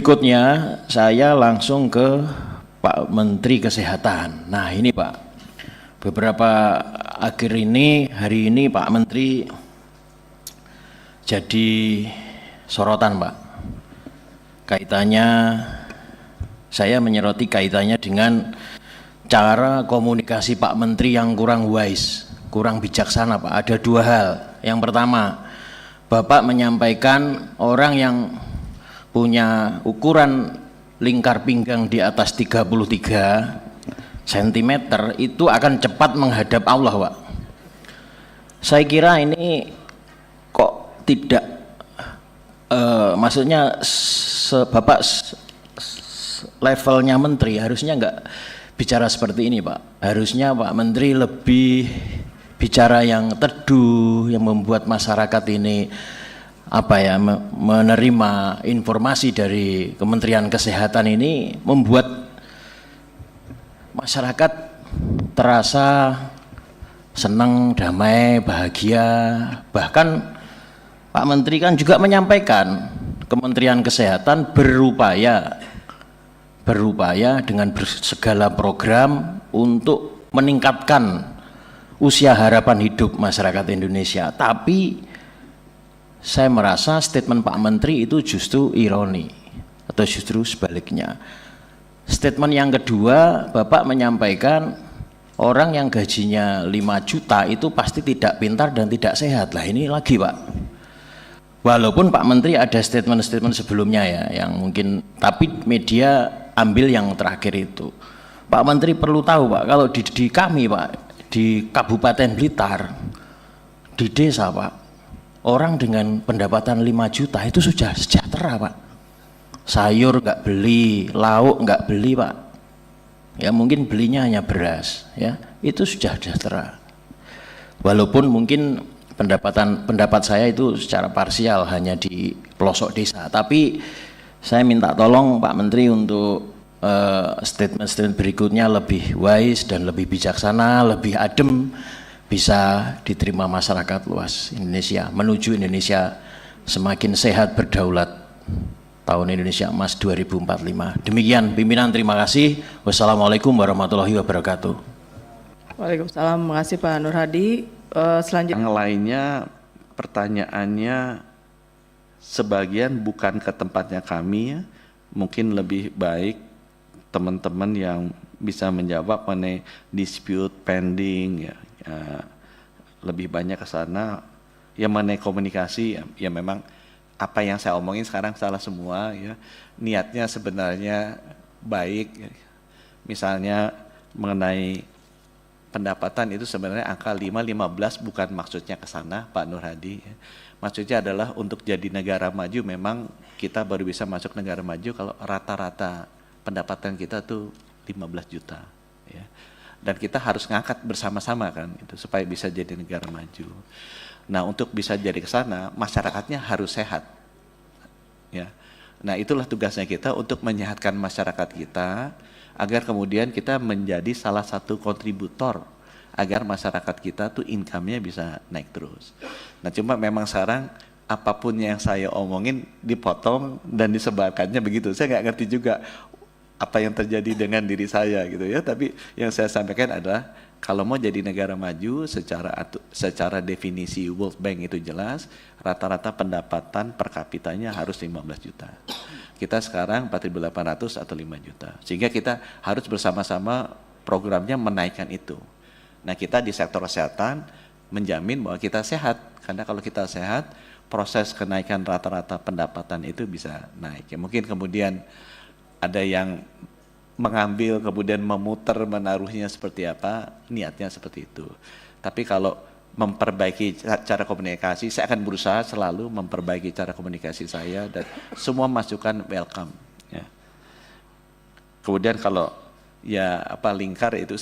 Berikutnya saya langsung ke Pak Menteri Kesehatan. Nah ini Pak, beberapa akhir ini, hari ini Pak Menteri jadi sorotan Pak. Kaitannya, saya menyoroti kaitannya dengan cara komunikasi Pak Menteri yang kurang wise, kurang bijaksana Pak. Ada dua hal. Yang pertama, Bapak menyampaikan orang yang punya ukuran lingkar pinggang di atas 33 cm itu akan cepat menghadap Allah Pak. Saya kira ini kok tidak maksudnya Bapak levelnya menteri harusnya enggak bicara seperti ini Pak. Harusnya Pak Menteri lebih bicara yang teduh, yang membuat masyarakat ini menerima informasi dari Kementerian Kesehatan ini, membuat masyarakat terasa senang, damai, bahagia. Bahkan Pak Menteri kan juga menyampaikan Kementerian Kesehatan berupaya dengan segala program untuk meningkatkan usia harapan hidup masyarakat Indonesia. Tapi saya merasa statement Pak Menteri itu justru ironi atau justru sebaliknya. Statement yang kedua, Bapak menyampaikan orang yang gajinya 5 juta itu pasti tidak pintar dan tidak sehat. Lah ini lagi Pak. Walaupun Pak Menteri ada statement-statement sebelumnya ya, yang mungkin, tapi media ambil yang terakhir itu. Pak Menteri perlu tahu Pak, kalau di kami Pak, di Kabupaten Blitar, di desa Pak, orang dengan pendapatan 5 juta itu sudah sejahtera Pak. Sayur nggak beli, lauk nggak beli Pak. Ya mungkin belinya hanya beras, ya itu sudah sejahtera. Walaupun mungkin pendapat saya itu secara parsial hanya di pelosok desa, tapi saya minta tolong Pak Menteri untuk statement-statement berikutnya lebih wise dan lebih bijaksana, lebih adem, bisa diterima masyarakat luas Indonesia, menuju Indonesia semakin sehat berdaulat tahun Indonesia Emas 2045. Demikian pimpinan, terima kasih. Wassalamualaikum warahmatullahi wabarakatuh. Waalaikumsalam, terima kasih Pak Nur Hadi. Selanjutnya yang lainnya pertanyaannya sebagian bukan ke tempatnya kami ya. Mungkin lebih baik teman-teman yang bisa menjawab mengenai dispute pending ya. Lebih banyak ke sana ya, mengenai komunikasi ya memang apa yang saya omongin sekarang salah semua ya. Niatnya sebenarnya baik ya. Misalnya mengenai pendapatan itu sebenarnya angka 5-15 bukan maksudnya ke sana Pak Nur Hadi ya. Maksudnya adalah untuk jadi negara maju memang kita baru bisa masuk negara maju kalau rata-rata pendapatan kita tuh 15 juta ya. Dan kita harus ngangkat bersama-sama kan itu supaya bisa jadi negara maju. Nah, untuk bisa jadi ke sana masyarakatnya harus sehat. Ya. Nah, itulah tugasnya kita untuk menyehatkan masyarakat kita agar kemudian kita menjadi salah satu kontributor agar masyarakat kita tuh income-nya bisa naik terus. Nah, cuma memang sekarang apapun yang saya omongin dipotong dan disebarkannya begitu. Saya nggak ngerti juga apa yang terjadi dengan diri saya gitu ya, tapi yang saya sampaikan adalah kalau mau jadi negara maju secara definisi World Bank itu jelas rata-rata pendapatan per kapitanya harus 15 juta. Kita sekarang 4.800 atau 5 juta. Sehingga kita harus bersama-sama programnya menaikkan itu. Nah, kita di sektor kesehatan menjamin bahwa kita sehat, karena kalau kita sehat proses kenaikan rata-rata pendapatan itu bisa naik. Ya, mungkin kemudian ada yang mengambil kemudian memutar menaruhnya seperti apa, niatnya seperti itu. Tapi kalau memperbaiki cara komunikasi, saya akan berusaha selalu memperbaiki cara komunikasi saya dan semua masukan welcome. Ya. Kemudian kalau ya lingkar itu